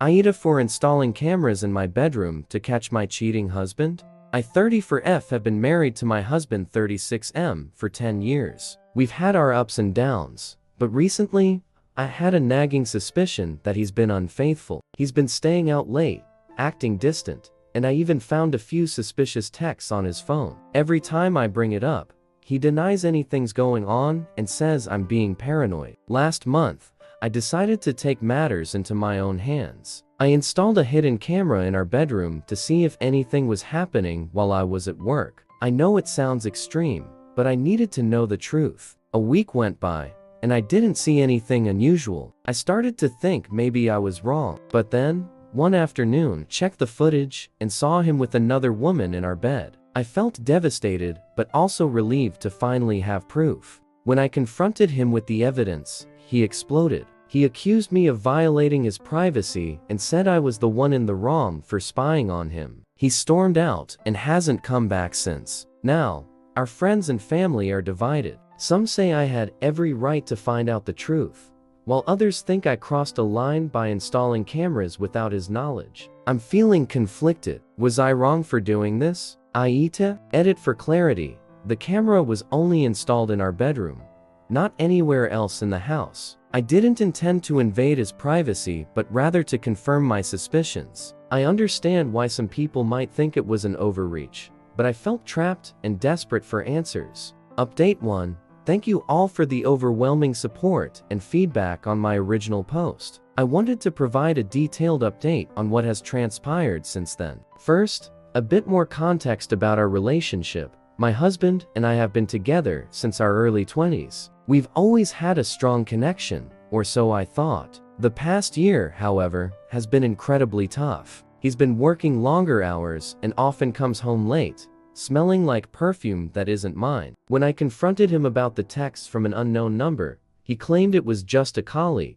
AITA for installing cameras in my bedroom to catch my cheating husband? I 30 for F have been married to my husband 36M for 10 years. We've had our ups and downs, but recently, I had a nagging suspicion that he's been unfaithful. He's been staying out late, acting distant, and I even found a few suspicious texts on his phone. Every time I bring it up, he denies anything's going on and says I'm being paranoid. Last month, I decided to take matters into my own hands. I installed a hidden camera in our bedroom to see if anything was happening while I was at work. I know it sounds extreme, but I needed to know the truth. A week went by, and I didn't see anything unusual. I started to think maybe I was wrong. But then, one afternoon, checked the footage and saw him with another woman in our bed. I felt devastated, but also relieved to finally have proof. When I confronted him with the evidence, he exploded. He accused me of violating his privacy and said I was the one in the wrong for spying on him. He stormed out and hasn't come back since. Now, our friends and family are divided. Some say I had every right to find out the truth, while others think I crossed a line by installing cameras without his knowledge. I'm feeling conflicted. Was I wrong for doing this? AITA? Edit for clarity. The camera was only installed in our bedroom, not anywhere else in the house. I didn't intend to invade his privacy, but rather to confirm my suspicions. I understand why some people might think it was an overreach, but I felt trapped and desperate for answers. Update 1. Thank you all for the overwhelming support and feedback on my original post. I wanted to provide a detailed update on what has transpired since then. First, a bit more context about our relationship. My husband and I have been together since our early 20s. We've always had a strong connection, or so I thought. The past year, however, has been incredibly tough. He's been working longer hours and often comes home late, smelling like perfume that isn't mine. When I confronted him about the texts from an unknown number, he claimed it was just a colleague,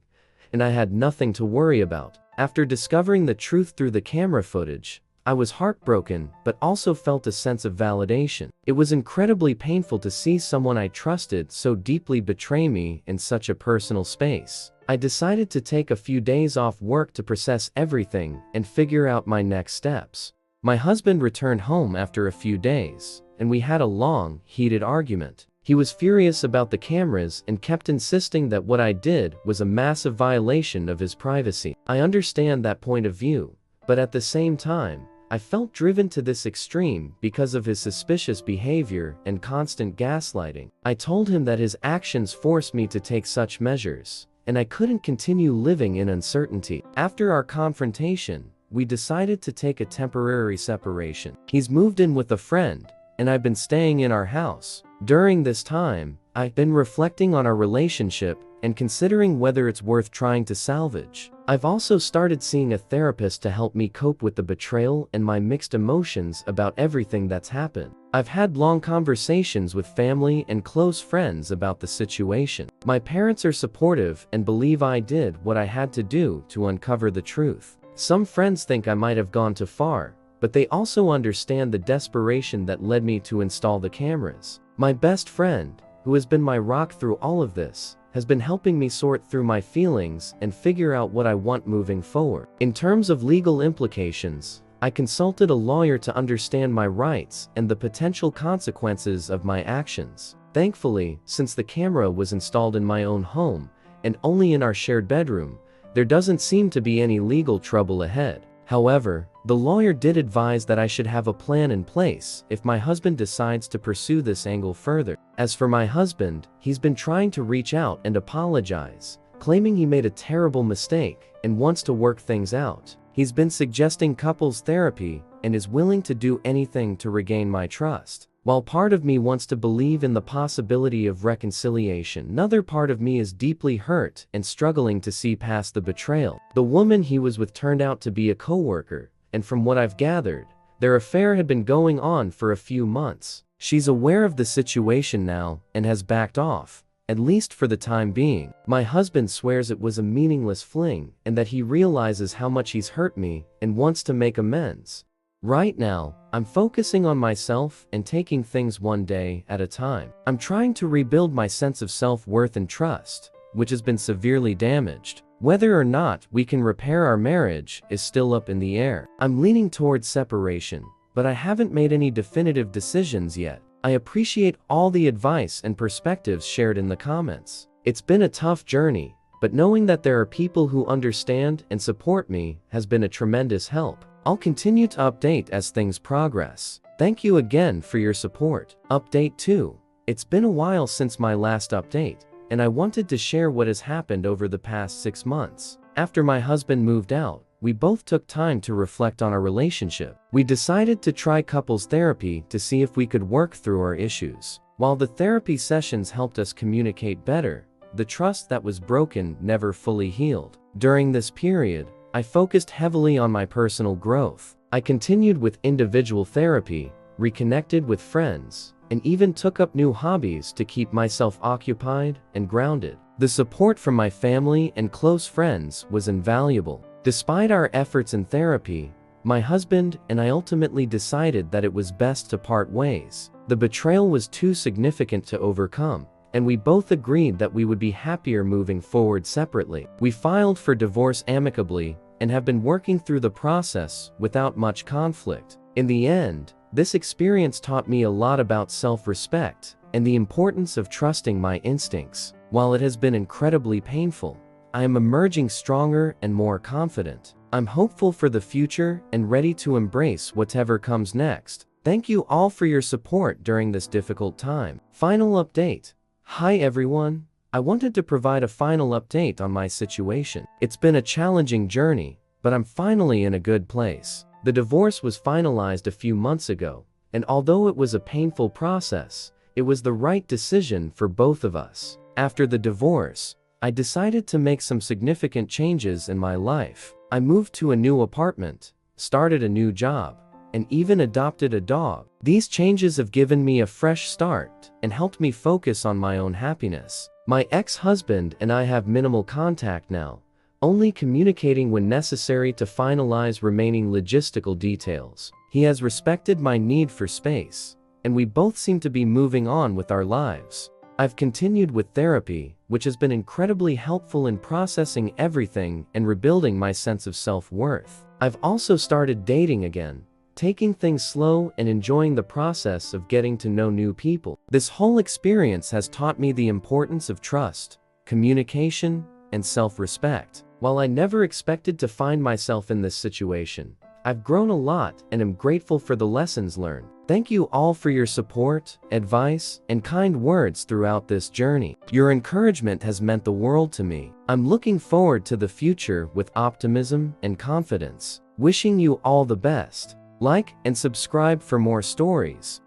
and I had nothing to worry about. After discovering the truth through the camera footage, I was heartbroken, but also felt a sense of validation. It was incredibly painful to see someone I trusted so deeply betray me in such a personal space. I decided to take a few days off work to process everything and figure out my next steps. My husband returned home after a few days, and we had a long, heated argument. He was furious about the cameras and kept insisting that what I did was a massive violation of his privacy. I understand that point of view, but at the same time, I felt driven to this extreme because of his suspicious behavior and constant gaslighting. I told him that his actions forced me to take such measures, and I couldn't continue living in uncertainty. After our confrontation, we decided to take a temporary separation. He's moved in with a friend, and I've been staying in our house. During this time, I've been reflecting on our relationship and considering whether it's worth trying to salvage. I've also started seeing a therapist to help me cope with the betrayal and my mixed emotions about everything that's happened. I've had long conversations with family and close friends about the situation. My parents are supportive and believe I did what I had to do to uncover the truth. Some friends think I might have gone too far, but they also understand the desperation that led me to install the cameras. My best friend, who has been my rock through all of this, has been helping me sort through my feelings and figure out what I want moving forward. In terms of legal implications, I consulted a lawyer to understand my rights and the potential consequences of my actions. Thankfully, since the camera was installed in my own home and only in our shared bedroom, there doesn't seem to be any legal trouble ahead. However, the lawyer did advise that I should have a plan in place if my husband decides to pursue this angle further. As for my husband, he's been trying to reach out and apologize, claiming he made a terrible mistake and wants to work things out. He's been suggesting couples therapy and is willing to do anything to regain my trust. While part of me wants to believe in the possibility of reconciliation, another part of me is deeply hurt and struggling to see past the betrayal. The woman he was with turned out to be a coworker, and from what I've gathered, their affair had been going on for a few months. She's aware of the situation now and has backed off, at least for the time being. My husband swears it was a meaningless fling and that he realizes how much he's hurt me and wants to make amends. Right now, I'm focusing on myself and taking things one day at a time. I'm trying to rebuild my sense of self-worth and trust, which has been severely damaged. Whether or not we can repair our marriage is still up in the air. I'm leaning towards separation, but I haven't made any definitive decisions yet. I appreciate all the advice and perspectives shared in the comments. It's been a tough journey, but knowing that there are people who understand and support me has been a tremendous help. I'll continue to update as things progress. Thank you again for your support. Update 2. It's been a while since my last update, and I wanted to share what has happened over the past 6 months. After my husband moved out, we both took time to reflect on our relationship. We decided to try couples therapy to see if we could work through our issues. While the therapy sessions helped us communicate better, the trust that was broken never fully healed. During this period, I focused heavily on my personal growth. I continued with individual therapy, reconnected with friends, and even took up new hobbies to keep myself occupied and grounded. The support from my family and close friends was invaluable. Despite our efforts in therapy, my husband and I ultimately decided that it was best to part ways. The betrayal was too significant to overcome, and we both agreed that we would be happier moving forward separately. We filed for divorce amicably and have been working through the process without much conflict. In the end, this experience taught me a lot about self-respect and the importance of trusting my instincts. While it has been incredibly painful, I am emerging stronger and more confident. I'm hopeful for the future and ready to embrace whatever comes next. Thank you all for your support during this difficult time. Final update. Hi everyone. I wanted to provide a final update on my situation. It's been a challenging journey, but I'm finally in a good place. The divorce was finalized a few months ago, and although it was a painful process, it was the right decision for both of us. After the divorce, I decided to make some significant changes in my life. I moved to a new apartment, started a new job, and even adopted a dog. These changes have given me a fresh start and helped me focus on my own happiness. My ex-husband and I have minimal contact now, only communicating when necessary to finalize remaining logistical details. He has respected my need for space, and we both seem to be moving on with our lives. I've continued with therapy, which has been incredibly helpful in processing everything and rebuilding my sense of self-worth. I've also started dating again, taking things slow and enjoying the process of getting to know new people. This whole experience has taught me the importance of trust, communication, and self-respect. While I never expected to find myself in this situation, I've grown a lot and am grateful for the lessons learned. Thank you all for your support, advice, and kind words throughout this journey. Your encouragement has meant the world to me. I'm looking forward to the future with optimism and confidence. Wishing you all the best. Like and subscribe for more stories.